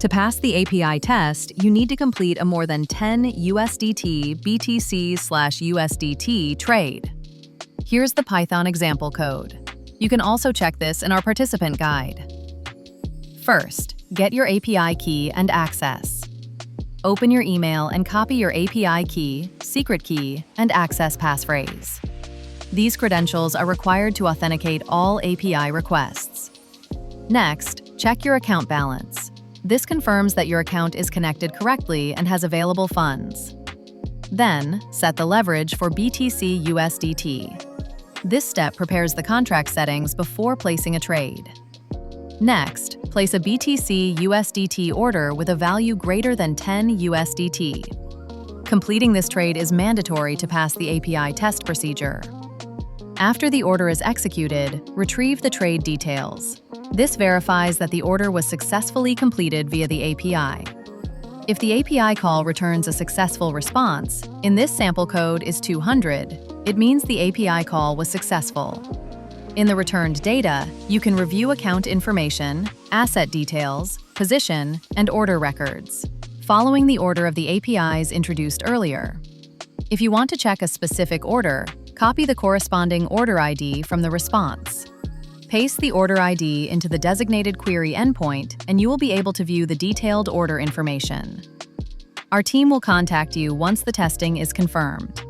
To pass the API test, you need to complete a more than 10 USDT BTC/USDT trade. Here's the Python example code. You can also check this in our participant guide. First, get your API key and access. Open your email and copy your API key, secret key, and access passphrase. These credentials are required to authenticate all API requests. Next, check your account balance. This confirms that your account is connected correctly and has available funds. Then, set the leverage for BTCUSDT. This step prepares the contract settings before placing a trade. Next, place a BTCUSDT order with a value greater than 10 USDT. Completing this trade is mandatory to pass the API test procedure. After the order is executed, retrieve the trade details. This verifies that the order was successfully completed via the API. If the API call returns a successful response, in this sample code is 200, it means the API call was successful. In the returned data, you can review account information, asset details, position, and order records, following the order of the APIs introduced earlier. If you want to check a specific order, copy the corresponding order ID from the response. Paste the order ID into the designated query endpoint, and you will be able to view the detailed order information. Our team will contact you once the testing is confirmed.